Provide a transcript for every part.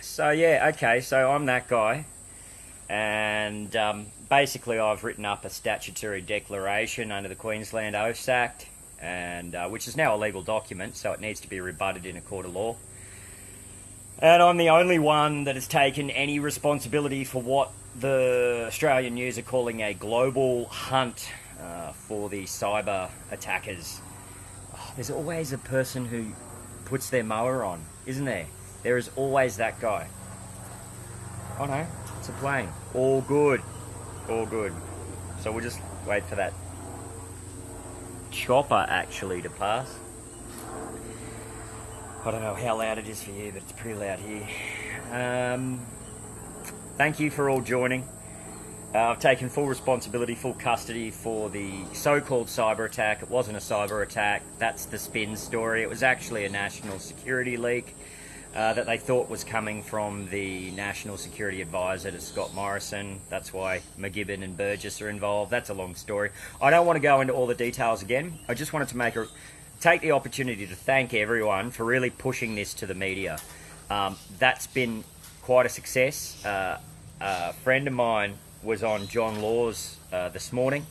So yeah, okay, so I'm that guy, and basically I've written up a statutory declaration under the Queensland Oaths Act, and which is now a legal document, so it needs to be rebutted in a court of law. And I'm the only one that has taken any responsibility for what the Australian news are calling a global hunt for the cyber attackers. Oh, there's always a person who puts their mower on, isn't there? There is always that guy. Oh no, it's a plane. All good. All good. So we'll just wait for that chopper actually to pass. I don't know how loud it is for you, but it's pretty loud here. Thank you for all joining. I've taken full responsibility, full custody for the so-called cyber attack. It wasn't a cyber attack. That's the spin story. It was actually a national security leak that they thought was coming from the National Security Advisor to Scott Morrison. That's why McGibbon and Burgess are involved. That's a long story. I don't want to go into all the details again. I just wanted to take the opportunity to thank everyone for really pushing this to the media. That's been quite a success. A friend of mine was on John Laws this morning,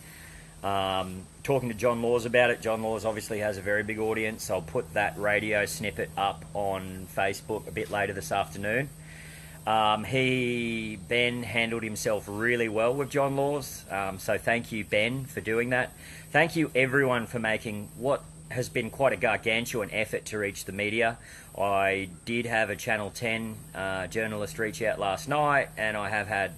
talking to John Laws about it. John Laws obviously has a very big audience. I'll put that radio snippet up on Facebook a bit later this afternoon. Ben handled himself really well with John Laws, so thank you, Ben, for doing that. Thank you, everyone, for making what has been quite a gargantuan effort to reach the media. I did have a Channel 10 journalist reach out last night, and I have had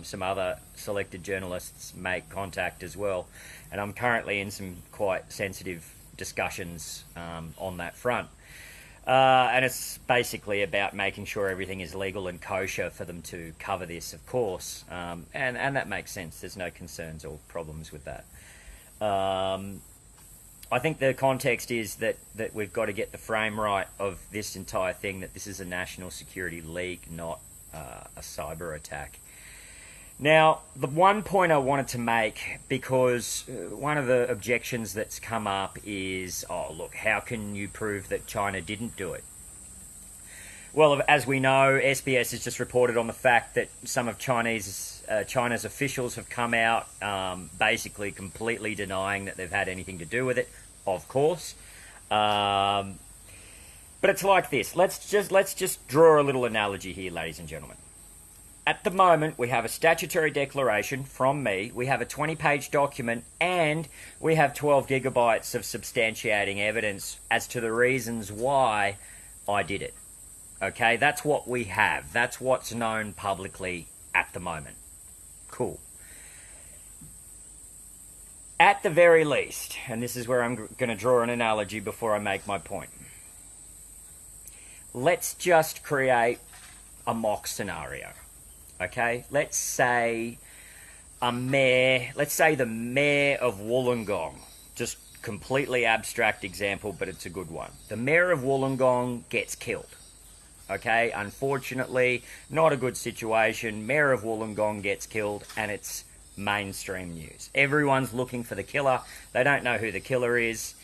some other selected journalists make contact as well. And I'm currently in some quite sensitive discussions on that front. And it's basically about making sure everything is legal and kosher for them to cover this, of course. And that makes sense. There's no concerns or problems with that. I think the context is that we've got to get the frame right of this entire thing, that this is a national security leak, not a cyber attack. Now, the one point I wanted to make, because one of the objections that's come up is, oh, look, how can you prove that China didn't do it? Well, as we know, SBS has just reported on the fact that some of China's officials have come out basically completely denying that they've had anything to do with it, of course. But it's like this. Let's just draw a little analogy here, ladies and gentlemen. At the moment, we have a statutory declaration from me, we have a 20-page document, and we have 12 gigabytes of substantiating evidence as to the reasons why I did it. Okay, that's what we have. That's what's known publicly at the moment. Cool. At the very least, and this is where I'm going to draw an analogy before I make my point. Let's just create a mock scenario. Okay, let's say the mayor of Wollongong, just completely abstract example, but it's a good one. The mayor of Wollongong gets killed. Okay, unfortunately, not a good situation. Mayor of Wollongong gets killed, and it's mainstream news. Everyone's looking for the killer. They don't know who the killer is.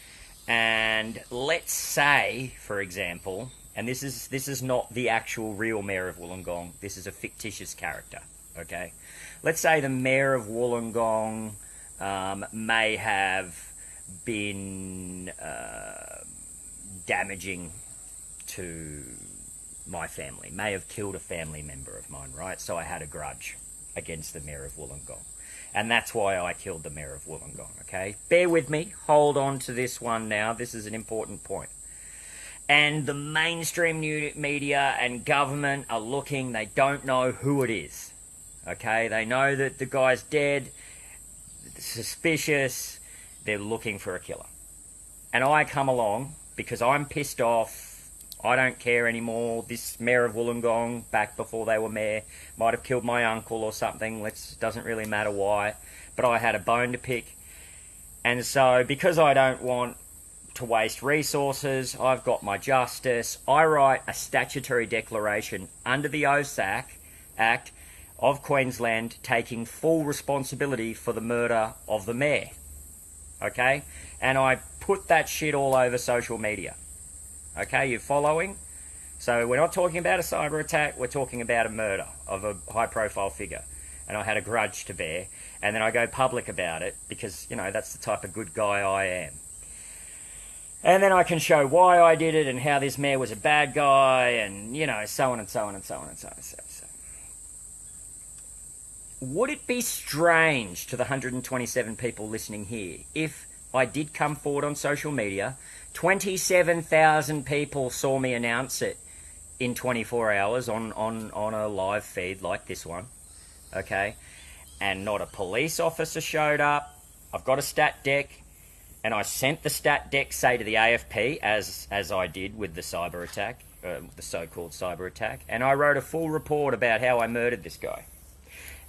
And let's say, for example, and this is not the actual real mayor of Wollongong. This is a fictitious character, okay? Let's say the mayor of Wollongong may have been damaging to my family, may have killed a family member of mine, right? So I had a grudge against the mayor of Wollongong. And that's why I killed the mayor of Wollongong, okay? Bear with me. Hold on to this one now. This is an important point. And the mainstream media and government are looking. They don't know who it is, okay? They know that the guy's dead, suspicious. They're looking for a killer. And I come along because I'm pissed off. I don't care anymore. This mayor of Wollongong, back before they were mayor, might have killed my uncle or something. Doesn't really matter why. But I had a bone to pick. And so, because I don't want to waste resources, I've got my justice. I write a statutory declaration under the Oaths Act of Queensland taking full responsibility for the murder of the mayor. Okay? And I put that shit all over social media. Okay, you following? So we're not talking about a cyber attack, we're talking about a murder of a high-profile figure. And I had a grudge to bear, and then I go public about it because, you know, that's the type of good guy I am. And then I can show why I did it and how this mayor was a bad guy and, you know, so on and so on and so on and so on and so on. Would it be strange to the 127 people listening here if I did come forward on social media, 27,000 people saw me announce it in 24 hours on a live feed like this one, okay, and not a police officer showed up? I've got a stat deck, and I sent the stat deck, say, to the AFP, as I did with the cyber attack, the so-called cyber attack, and I wrote a full report about how I murdered this guy.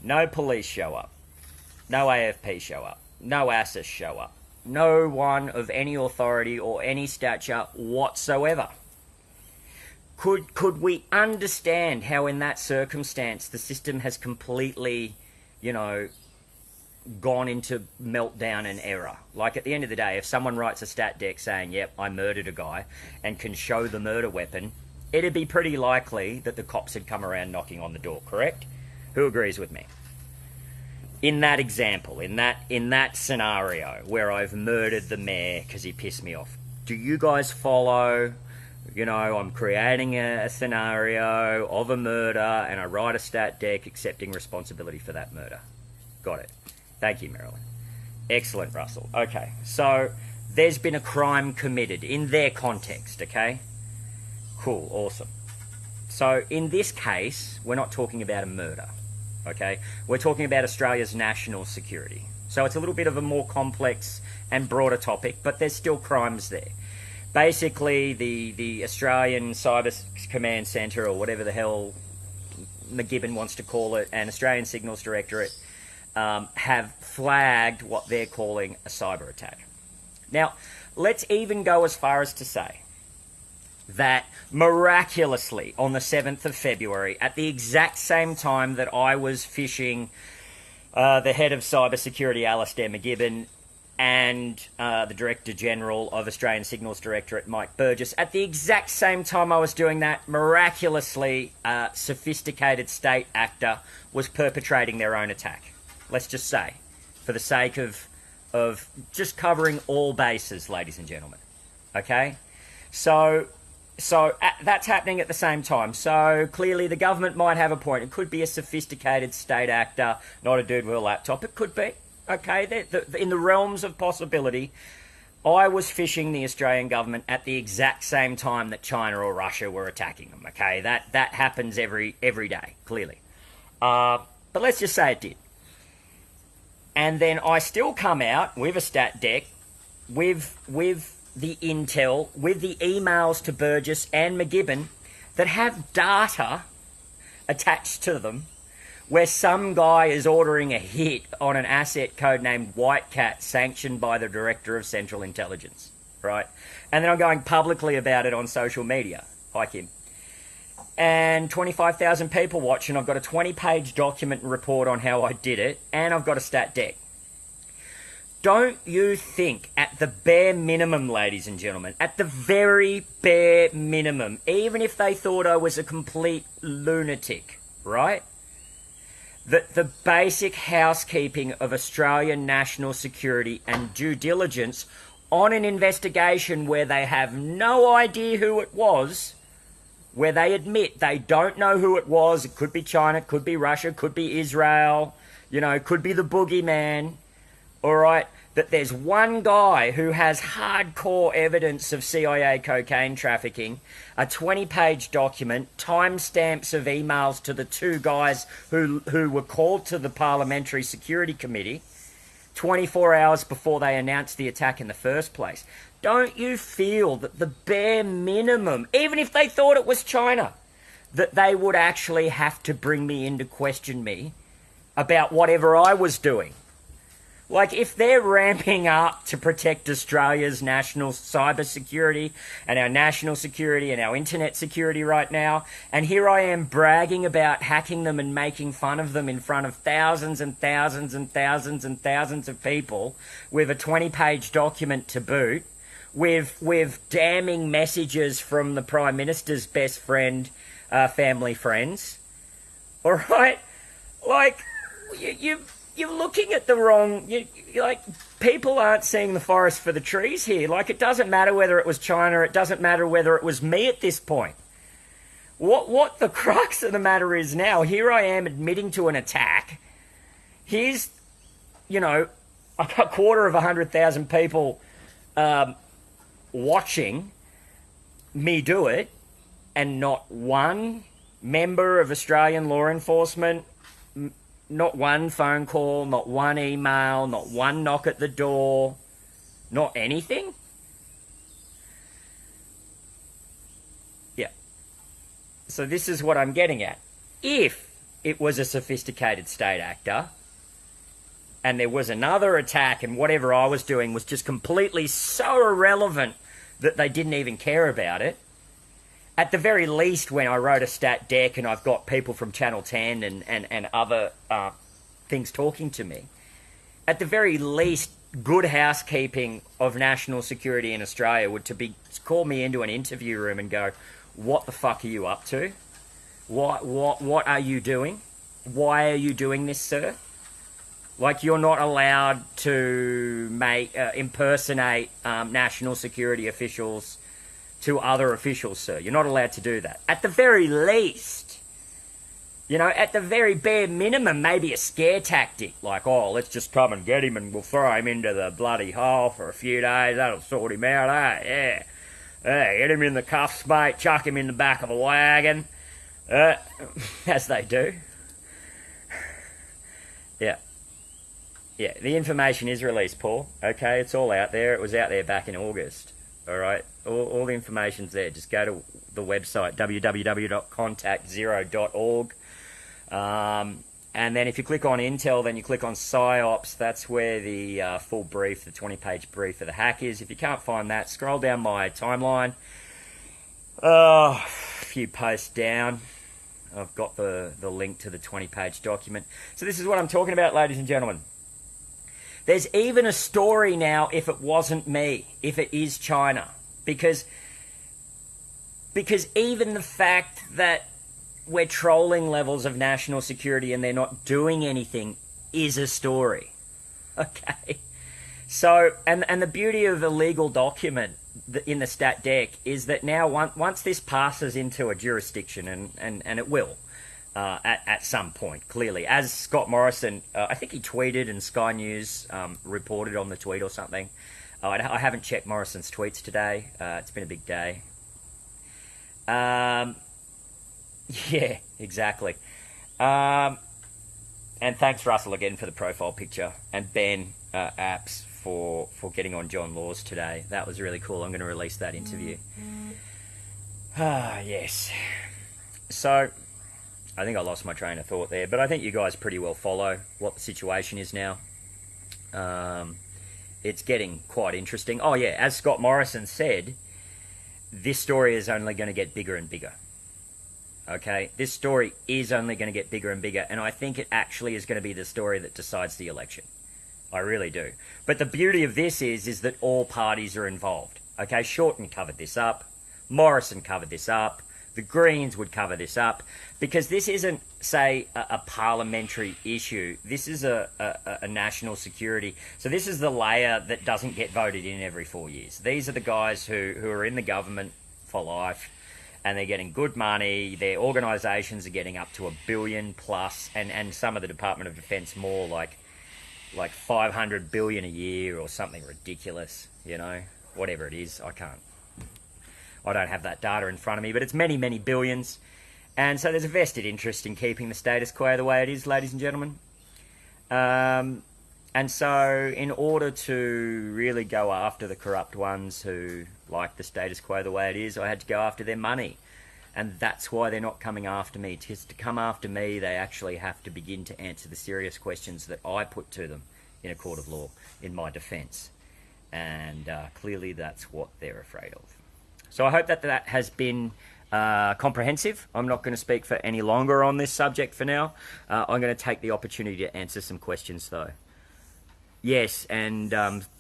No police show up. No AFP show up. No ASIS show up. No one of any authority or any stature whatsoever. Could we understand how in that circumstance the system has completely, you know, gone into meltdown and error? Like, at the end of the day, if someone writes a stat deck saying, yep, I murdered a guy, and can show the murder weapon, it'd be pretty likely that the cops had come around knocking on the door, correct? Who agrees with me? In that example, in that scenario where I've murdered the mayor because he pissed me off, do you guys follow? You know, I'm creating a scenario of a murder and I write a stat deck accepting responsibility for that murder. Got it. Thank you, Marilyn. Excellent, Russell. Okay, so there's been a crime committed in their context, okay? Cool, awesome. So in this case, we're not talking about a murder, okay? We're talking about Australia's national security. So it's a little bit of a more complex and broader topic, but there's still crimes there. Basically, the Australian Cyber Command Centre, or whatever the hell McGibbon wants to call it, and Australian Signals Directorate have flagged what they're calling a cyber attack. Now, let's even go as far as to say that miraculously on the 7th of February, at the exact same time that I was fishing the head of cybersecurity, Alastair McGibbon, and the Director General of Australian Signals Directorate, Mike Burgess, at the exact same time I was doing that, miraculously, a sophisticated state actor was perpetrating their own attack. Let's just say, for the sake of just covering all bases, ladies and gentlemen. Okay? So that's happening at the same time. So clearly the government might have a point. It could be a sophisticated state actor, not a dude with a laptop. It could be. Okay, in the realms of possibility, I was fishing the Australian government at the exact same time that China or Russia were attacking them. Okay, that happens every day, clearly. But let's just say it did. And then I still come out with a stat deck, with the intel, with the emails to Burgess and McGibbon that have data attached to them, where some guy is ordering a hit on an asset codenamed White Cat, sanctioned by the Director of Central Intelligence, right? And then I'm going publicly about it on social media. Hi, Kim. And 25,000 people watch, and I've got a 20-page document and report on how I did it, and I've got a stat deck. Don't you think, at the bare minimum, ladies and gentlemen, at the very bare minimum, even if they thought I was a complete lunatic, right? That the basic housekeeping of Australian national security and due diligence on an investigation where they have no idea who it was, where they admit they don't know who it was, it could be China, it could be Russia, it could be Israel, you know, it could be the boogeyman, all right, that there's one guy who has hardcore evidence of CIA cocaine trafficking, a 20-page document, timestamps of emails to the two guys who were called to the Parliamentary Security Committee 24 hours before they announced the attack in the first place. Don't you feel that the bare minimum, even if they thought it was China, that they would actually have to bring me in to question me about whatever I was doing? Like, if they're ramping up to protect Australia's national cyber security and our national security and our internet security right now, and here I am bragging about hacking them and making fun of them in front of thousands and thousands and thousands and thousands of people with a 20-page document to boot, with damning messages from the Prime Minister's best friend, family friends. All right? Like, you're looking at the wrong... like, people aren't seeing the forest for the trees here. Like, it doesn't matter whether it was China, it doesn't matter whether it was me at this point. What the crux of the matter is now, here I am admitting to an attack. Here's, you know, a quarter of 100,000 people watching me do it, and not one member of Australian law enforcement, not one phone call, not one email, not one knock at the door, not anything. Yeah. So this is what I'm getting at. If it was a sophisticated state actor, and there was another attack, and whatever I was doing was just completely so irrelevant that they didn't even care about it, at the very least, when I wrote a stat deck and I've got people from Channel 10 and other things talking to me, at the very least, good housekeeping of national security in Australia would to call me into an interview room and go, what the fuck are you up to? What are you doing? Why are you doing this, sir? Like, you're not allowed to impersonate national security officials to other officials, sir. You're not allowed to do that. At the very least, you know, at the very bare minimum, maybe a scare tactic. Like, oh, let's just come and get him and we'll throw him into the bloody hole for a few days. That'll sort him out, eh? Yeah. Hey, get him in the cuffs, mate. Chuck him in the back of a wagon. As they do. Yeah. Yeah, the information is released, Paul. Okay, it's all out there. It was out there back in August. All right, all the information's there. Just go to the website, www.contactzero.org. And then if you click on Intel, then you click on PsyOps. That's where the full brief, the 20-page brief for the hack is. If you can't find that, scroll down my timeline. A few posts down. I've got the link to the 20-page document. So this is what I'm talking about, ladies and gentlemen. There's even a story now if it wasn't me, if it is China. Because even the fact that we're trolling levels of national security and they're not doing anything is a story. Okay? So, and the beauty of a legal document in the stat deck is that now once this passes into a jurisdiction, and it will, at some point, clearly. As Scott Morrison, I think he tweeted and Sky News reported on the tweet or something. I haven't checked Morrison's tweets today. It's been a big day. Yeah, exactly. And thanks, Russell, again for the profile picture. And Ben Apps for getting on John Laws today. That was really cool. I'm going to release that interview. Yes. So, I think I lost my train of thought there, but I think you guys pretty well follow what the situation is now. It's getting quite interesting. Oh yeah, as Scott Morrison said, this story is only going to get bigger and bigger. Okay, this story is only going to get bigger and bigger, and I think it actually is going to be the story that decides the election. I really do. But the beauty of this is that all parties are involved. Okay, Shorten covered this up. Morrison covered this up. The Greens would cover this up, because this isn't, say, a parliamentary issue. This is a national security. So this is the layer that doesn't get voted in every 4 years. These are the guys who are in the government for life, and they're getting good money. Their organisations are getting up to $1 billion plus, and some of the Department of Defence more, like $500 billion a year or something ridiculous. You know, whatever it is, I don't have that data in front of me, but it's many, many billions. And so there's a vested interest in keeping the status quo the way it is, ladies and gentlemen. And so in order to really go after the corrupt ones who like the status quo the way it is, I had to go after their money. And that's why they're not coming after me. Because to come after me, they actually have to begin to answer the serious questions that I put to them in a court of law in my defence. And clearly that's what they're afraid of. So I hope that has been comprehensive. I'm not going to speak for any longer on this subject for now. I'm going to take the opportunity to answer some questions, though. Yes, and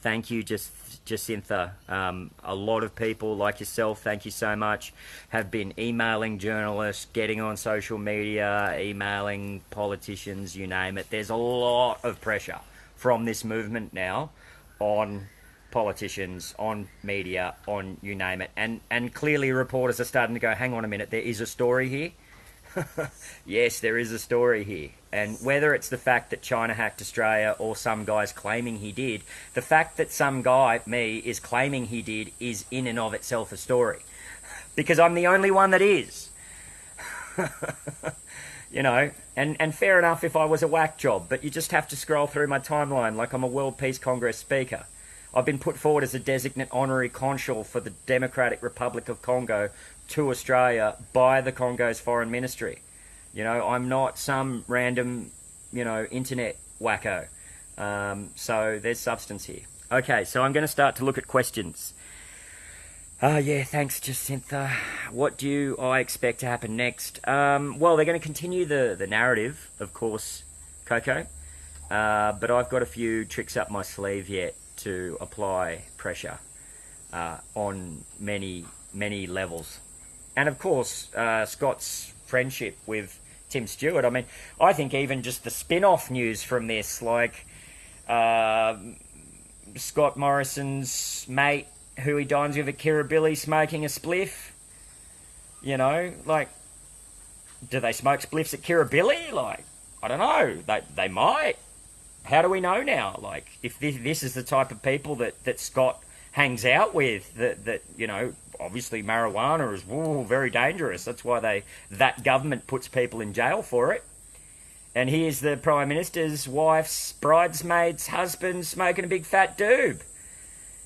thank you, Jacintha. A lot of people like yourself, thank you so much, have been emailing journalists, getting on social media, emailing politicians, you name it. There's a lot of pressure from this movement now on politicians, on media, on you name it. And clearly reporters are starting to go, hang on a minute, there is a story here. Yes, there is a story here. And whether it's the fact that China hacked Australia or some guy's claiming he did, the fact that some guy, me, is claiming he did is in and of itself a story. Because I'm the only one that is. You know, and fair enough if I was a whack job, but you just have to scroll through my timeline like I'm a World Peace Congress speaker. I've been put forward as a designate honorary consul for the Democratic Republic of Congo to Australia by the Congo's foreign ministry. You know, I'm not some random, internet wacko. So there's substance here. Okay, so I'm going to start to look at questions. Yeah, thanks, Jacintha. What do I expect to happen next? Well, they're going to continue the narrative, of course, Coco. But I've got a few tricks up my sleeve yet to apply pressure on many, many levels. And of course, Scott's friendship with Tim Stewart. I mean, I think even just the spin-off news from this, like Scott Morrison's mate who he dines with at Kirribilli smoking a spliff. You know, like, do they smoke spliffs at Kirribilli? Like, I don't know. They might. How do we know now? Like, if this is the type of people that Scott hangs out with, that obviously marijuana is very dangerous. That's why that government puts people in jail for it. And here's the Prime Minister's wife's bridesmaid's husband smoking a big fat doob.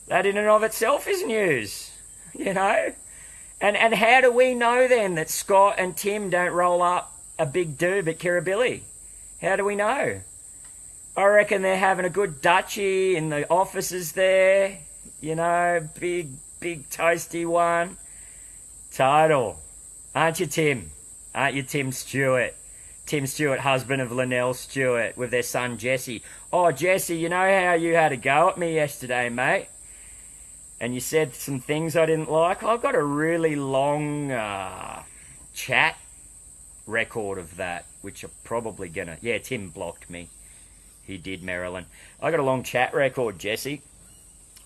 That in and of itself is news, you know? And how do we know then that Scott and Tim don't roll up a big doob at Kirribilli? How do we know? I reckon they're having a good Dutchie in the offices there, big toasty one. Total. Aren't you, Tim? Aren't you, Tim Stewart? Tim Stewart, husband of Linnell Stewart, with their son, Jesse. Oh, Jesse, you know how you had a go at me yesterday, mate? And you said some things I didn't like. I've got a really long chat record of that, which I'm probably gonna... Yeah, Tim blocked me. He did, Marilyn. I got a long chat record, Jesse.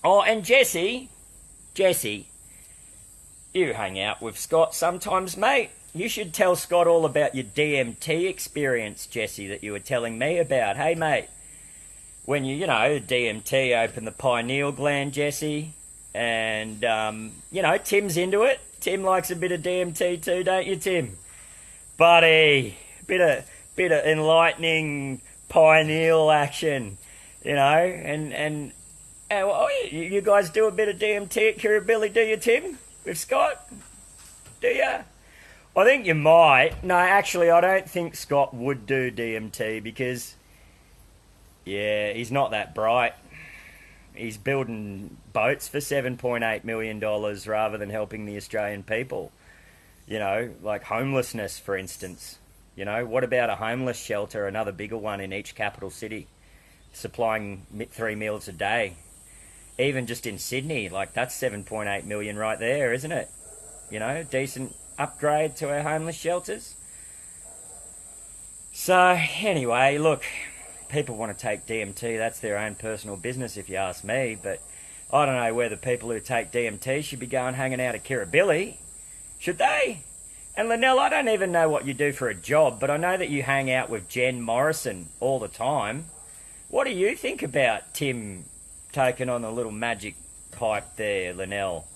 Oh, and Jesse, you hang out with Scott sometimes, mate. You should tell Scott all about your DMT experience, Jesse, that you were telling me about. Hey, mate, when DMT opened the pineal gland, Jesse, and, Tim's into it. Tim likes a bit of DMT too, don't you, Tim? Buddy, bit of enlightening pineal action, and you guys do a bit of DMT at Kirribilli, do you, Tim? With Scott? Do you? I think you might. No, actually, I don't think Scott would do DMT because, he's not that bright. He's building boats for $7.8 million rather than helping the Australian people. Like homelessness, for instance. What about a homeless shelter, another bigger one in each capital city, supplying 3 meals a day? Even just in Sydney, like that's 7.8 million right there, isn't it? Decent upgrade to our homeless shelters. So anyway, look, people want to take DMT, that's their own personal business if you ask me, but I don't know whether people who take DMT should be going hanging out at Kirribilli. Should they? And Linnell, I don't even know what you do for a job, but I know that you hang out with Jen Morrison all the time. What do you think about Tim taking on the little magic pipe there, Linnell?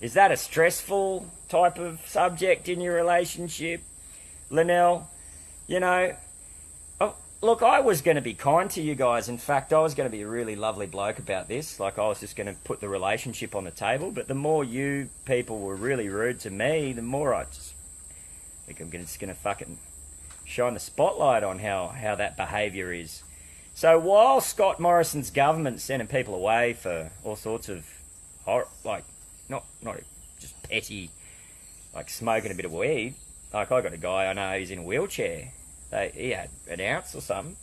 Is that a stressful type of subject in your relationship, Linnell? Look, I was going to be kind to you guys. In fact, I was going to be a really lovely bloke about this. Like, I was just going to put the relationship on the table. But the more you people were really rude to me, the more I just think I'm just going to fucking shine the spotlight on how that behaviour is. So while Scott Morrison's government's sending people away for all sorts of, not just petty, like smoking a bit of weed. Like, I got a guy I know, he's in a wheelchair. He had an ounce or something.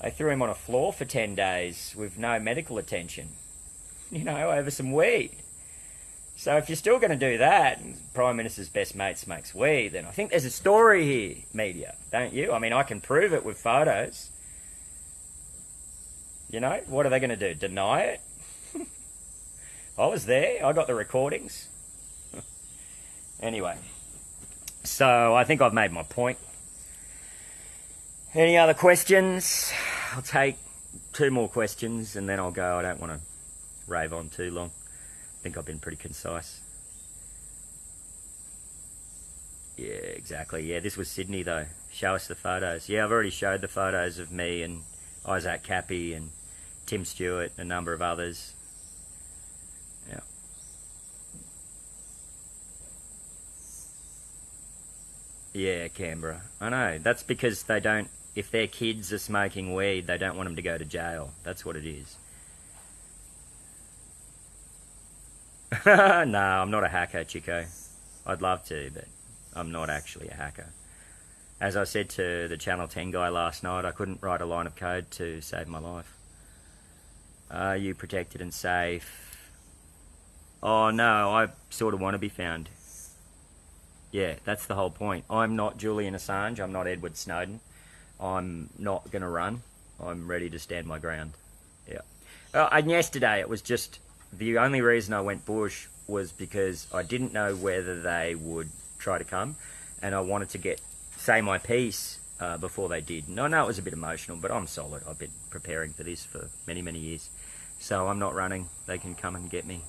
They threw him on a floor for 10 days with no medical attention, over some weed. So if you're still going to do that, and Prime Minister's best mate smokes weed, then I think there's a story here, media, don't you? I mean, I can prove it with photos. What are they going to do? Deny it? I was there. I got the recordings. Anyway, so I think I've made my point. Any other questions? I'll take 2 more questions and then I'll go. I don't want to rave on too long. I think I've been pretty concise. Yeah, exactly. Yeah, this was Sydney though. Show us the photos. Yeah, I've already showed the photos of me and Isaac Cappy and Tim Stewart and a number of others. Yeah. Yeah, Canberra. I know. That's because they don't, if their kids are smoking weed, they don't want them to go to jail. That's what it is. No, I'm not a hacker, Chico. I'd love to, but I'm not actually a hacker. As I said to the Channel 10 guy last night, I couldn't write a line of code to save my life. Are you protected and safe? Oh no, I sort of want to be found. Yeah, that's the whole point. I'm not Julian Assange. I'm not Edward Snowden. I'm not going to run. I'm ready to stand my ground. Yeah. And yesterday, it was just the only reason I went bush was because I didn't know whether they would try to come, and I wanted to say my piece before they did. And I know it was a bit emotional, but I'm solid. I've been preparing for this for many, many years. So I'm not running. They can come and get me.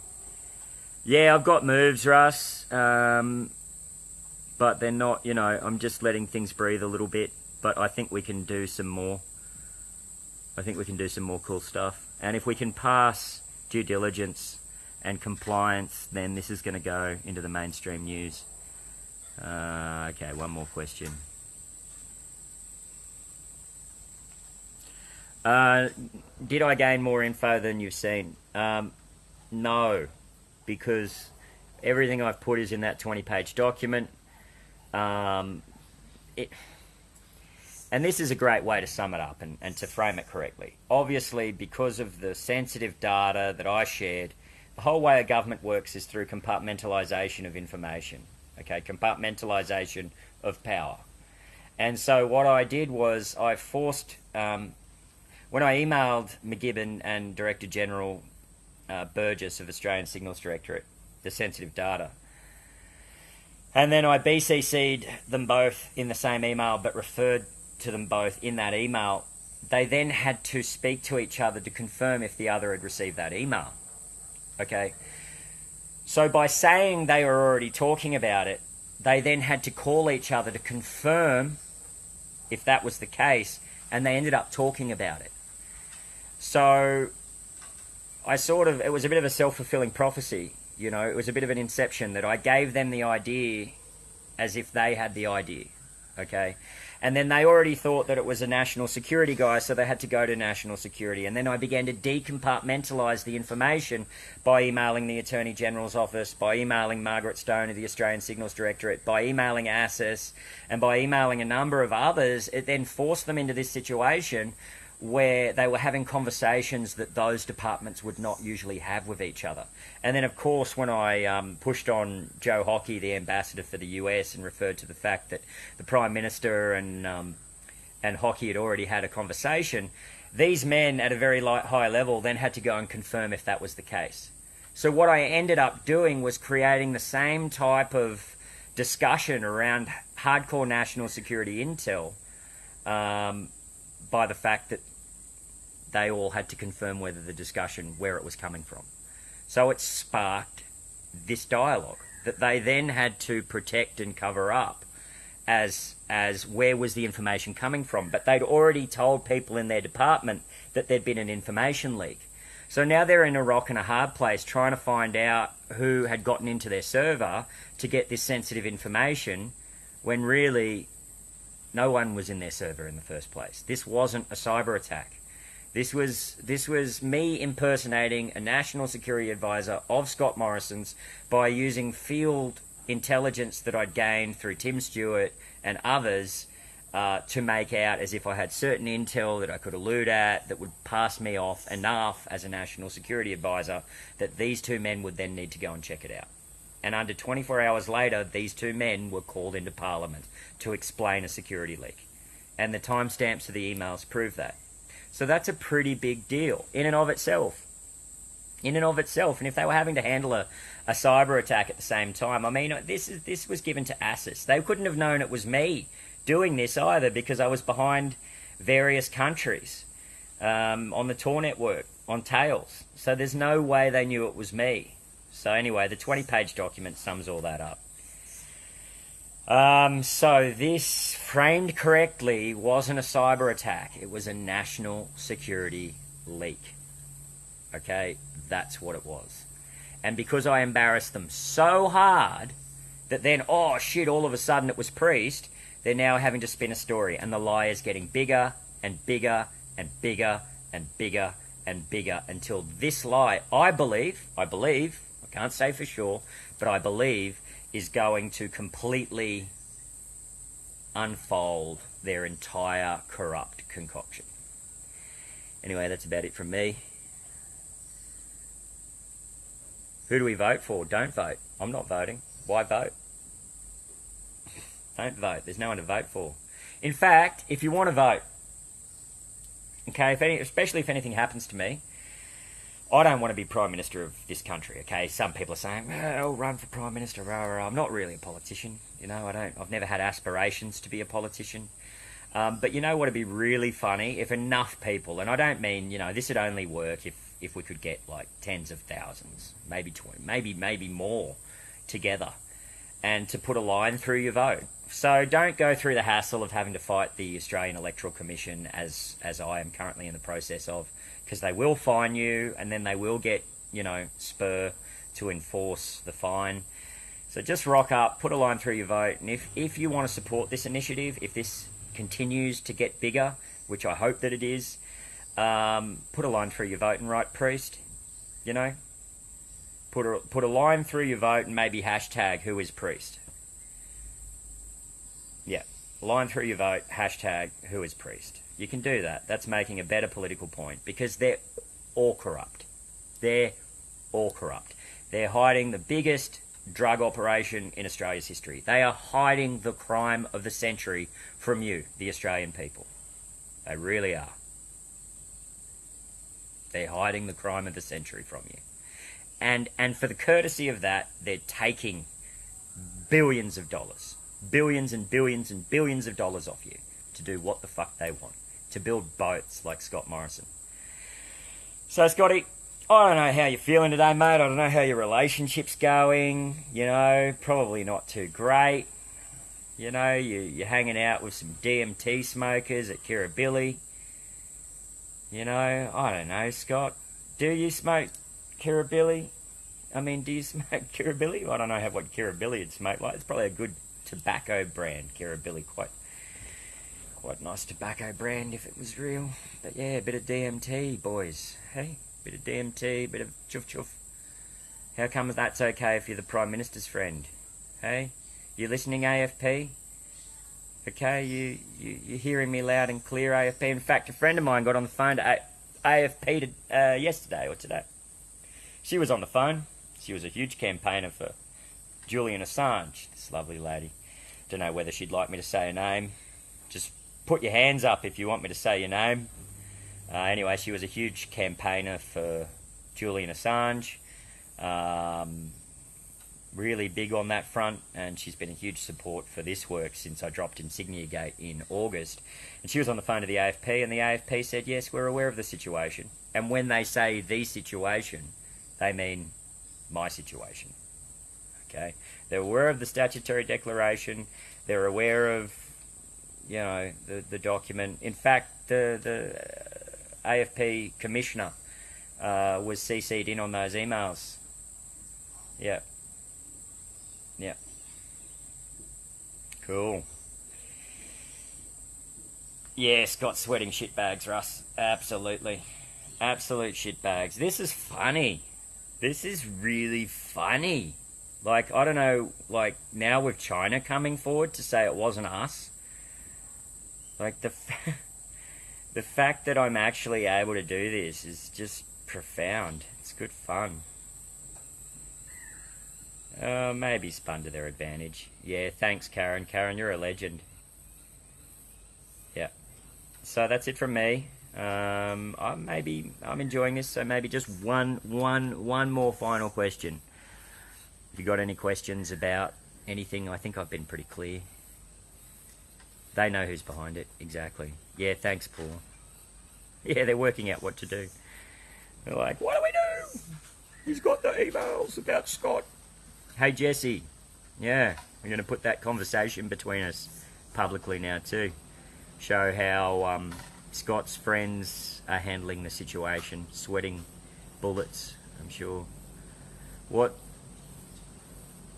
Yeah, I've got moves, Russ. But they're not, I'm just letting things breathe a little bit. But I think we can do some more. I think we can do some more cool stuff. And if we can pass due diligence and compliance, then this is going to go into the mainstream news. Okay, one more question. Did I gain more info than you've seen? No, because everything I've put is in that 20-page document. And this is a great way to sum it up and to frame it correctly. Obviously, because of the sensitive data that I shared, the whole way a government works is through compartmentalisation of information. Okay, compartmentalisation of power. And so what I did was I forced, when I emailed McGibbon and Director General Burgess of Australian Signals Directorate, the sensitive data, and then I BCC'd them both in the same email but referred to them both in that email, they then had to speak to each other to confirm if the other had received that email. Okay? So by saying they were already talking about it, they then had to call each other to confirm if that was the case, and they ended up talking about it. So it was a bit of a self-fulfilling prophecy. It was a bit of an inception that I gave them the idea as if they had the idea, okay? And then they already thought that it was a national security guy, so they had to go to national security. And then I began to decompartmentalise the information by emailing the Attorney General's office, by emailing Margaret Stone of the Australian Signals Directorate, by emailing ASIS, and by emailing a number of others. It then forced them into this situation where they were having conversations that those departments would not usually have with each other. And then, of course, when I pushed on Joe Hockey, the ambassador for the US, and referred to the fact that the Prime Minister and Hockey had already had a conversation, these men at a very high level then had to go and confirm if that was the case. So what I ended up doing was creating the same type of discussion around hardcore national security intel, by the fact that they all had to confirm where it was coming from. So it sparked this dialogue that they then had to protect and cover up as where was the information coming from. But they'd already told people in their department that there'd been an information leak. So now they're in a rock and a hard place trying to find out who had gotten into their server to get this sensitive information when really no one was in their server in the first place. This wasn't a cyber attack. This was me impersonating a national security advisor of Scott Morrison's by using field intelligence that I'd gained through Tim Stewart and others to make out as if I had certain intel that I could allude at that would pass me off enough as a national security advisor that these two men would then need to go and check it out. And under 24 hours later, these two men were called into Parliament to explain a security leak. And the timestamps of the emails prove that. So that's a pretty big deal in and of itself. In and of itself. And if they were having to handle a cyber attack at the same time, I mean, this was given to ASIS. They couldn't have known it was me doing this either because I was behind various countries on the Tor network, on Tails. So there's no way they knew it was me. So anyway, the 20-page document sums all that up. So this, framed correctly, wasn't a cyber attack. It was a national security leak. Okay, that's what it was. And because I embarrassed them so hard that then, oh shit, all of a sudden it was Priest, they're now having to spin a story, and the lie is getting bigger and bigger and bigger and bigger and bigger until this lie, I believe, I can't say for sure, but I believe is going to completely unfold their entire corrupt concoction. Anyway, that's about it from me. Who do we vote for? Don't vote. I'm not voting. Why vote? Don't vote. There's no one to vote for. In fact, if you want to vote, okay, especially if anything happens to me, I don't want to be Prime Minister of this country, okay? Some people are saying, I'll run for Prime Minister, rah, rah, rah. I'm not really a politician, you know, I've never had aspirations to be a politician. But you know what would be really funny? If enough people, and I don't mean, you know, this would only work if we could get like tens of thousands, maybe 20, maybe more together, and to put a line through your vote. So don't go through the hassle of having to fight the Australian Electoral Commission as I am currently in the process of, because they will fine you and then they will get, you know, spur to enforce the fine. So just rock up, put a line through your vote, and if you want to support this initiative, if this continues to get bigger, which I hope that it is, put a line through your vote and write Priest, you know. Put a line through your vote and maybe hashtag who is Priest. Yeah, line through your vote, hashtag who is Priest. You can do that. That's making a better political point because they're all corrupt. They're all corrupt. They're hiding the biggest drug operation in Australia's history. They are hiding the crime of the century from you, the Australian people. They really are. They're hiding the crime of the century from you. And for the courtesy of that, they're taking billions of dollars. Billions and billions and billions of dollars off you to do what the fuck they want. To build boats like Scott Morrison. So, Scotty, I don't know how you're feeling today, mate. I don't know how your relationship's going. You know, probably not too great. You know, you're hanging out with some DMT smokers at Kirribilli. You know, I don't know, Scott. Do you smoke Kirribilli? I mean, do you smoke Kirribilli? I don't know what Kirribilli would smoke like. It's probably a good tobacco brand, Kirribilli. Quite nice tobacco brand if it was real. But yeah, a bit of DMT, boys. Hey, bit of DMT, bit of chuff chuff. How come that's okay if you're the Prime Minister's friend? Hey, you listening, AFP? Okay, you're hearing me loud and clear, AFP. In fact, a friend of mine got on the phone to AFP yesterday or today. She was on the phone. She was a huge campaigner for Julian Assange, this lovely lady. Don't know whether she'd like me to say her name. Just put your hands up if you want me to say your name. Anyway, she was a huge campaigner for Julian Assange. Really big on that front, and she's been a huge support for this work since I dropped Insignia Gate in August. And she was on the phone to the AFP, and the AFP said, yes, we're aware of the situation. And when they say the situation, they mean my situation. Okay? They're aware of the statutory declaration. They're aware of, you know, the document. In fact, the AFP commissioner was CC'd in on those emails. Yeah. Yeah. Cool. Yeah, Scott sweating shitbags, Russ. Absolutely. Absolute shitbags. This is funny. This is really funny. Like, I don't know, like, now with China coming forward to say it wasn't us, Like the fact that I'm actually able to do this is just profound. It's good fun. Maybe spun to their advantage. Yeah, thanks, Karen. Karen, you're a legend. Yeah. So that's it from me. I'm enjoying this. So maybe just one more final question. If you got any questions about anything, I think I've been pretty clear. They know who's behind it, exactly. Yeah, thanks, Paul. Yeah, they're working out what to do. They're like, what do we do? He's got the emails about Scott. Hey, Jesse. Yeah, we're going to put that conversation between us publicly now too. Show how Scott's friends are handling the situation, sweating bullets, I'm sure. What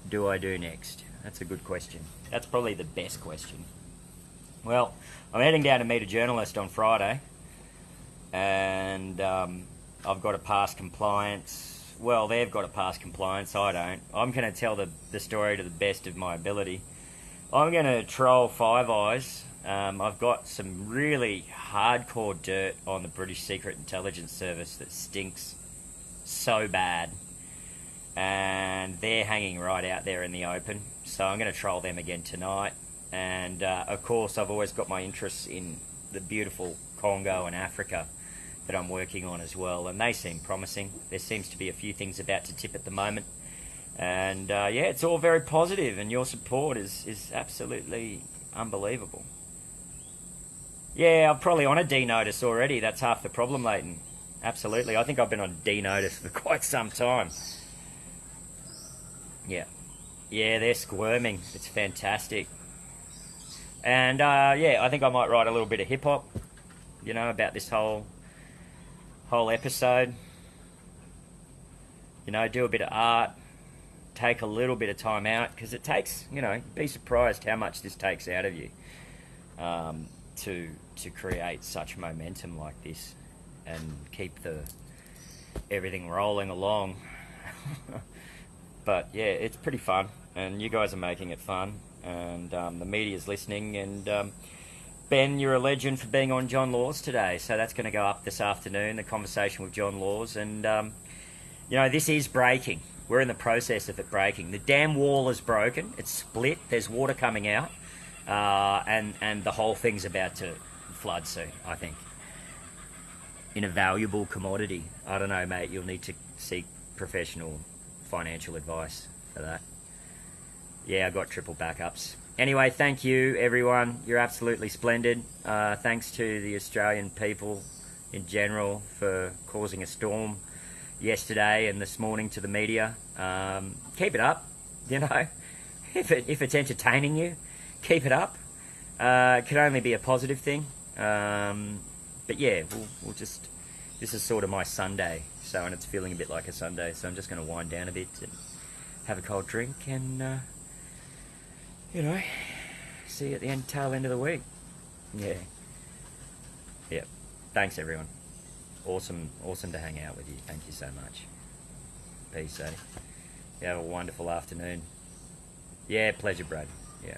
do I do next? That's a good question. That's probably the best question. Well, I'm heading down to meet a journalist on Friday, and I've got to pass compliance. Well, they've got to pass compliance, I don't. I'm going to tell the story to the best of my ability. I'm going to troll Five Eyes. I've got some really hardcore dirt on the British Secret Intelligence Service that stinks so bad, and they're hanging right out there in the open. So I'm going to troll them again tonight. And of course, I've always got my interests in the beautiful Congo and Africa that I'm working on as well, and they seem promising. There seems to be a few things about to tip at the moment, and yeah, it's all very positive, and your support is absolutely unbelievable. Yeah, I'm probably on a D notice already. That's half the problem, Leighton. Absolutely. I think I've been on D notice for quite some time. Yeah. Yeah, they're squirming. It's fantastic. And yeah, I think I might write a little bit of hip hop, you know, about this whole episode. You know, do a bit of art, take a little bit of time out, because it takes, you know, you'd be surprised how much this takes out of you to create such momentum like this and keep everything rolling along. But yeah, it's pretty fun, and you guys are making it fun, and the media's listening, and Ben, you're a legend for being on John Laws today, so that's going to go up this afternoon, the conversation with John Laws, and you know, this is breaking. We're in the process of it breaking. The dam wall is broken, it's split, there's water coming out, and the whole thing's about to flood soon, I think. In a valuable commodity. I don't know, mate, you'll need to seek professional financial advice for that. Yeah, I got triple backups. Anyway, thank you, everyone. You're absolutely splendid. Thanks to the Australian people in general for causing a storm yesterday and this morning to the media. Keep it up, you know. If it's entertaining you, keep it up. It can only be a positive thing. But yeah, we'll just... This is sort of my Sunday, so, and it's feeling a bit like a Sunday, so I'm just going to wind down a bit and have a cold drink and, you know, see you at the tail end of the week. Yeah. Yeah. Thanks, everyone. Awesome to hang out with you. Thank you so much. Peace, eh? You have a wonderful afternoon. Yeah, pleasure, Brad. Yeah.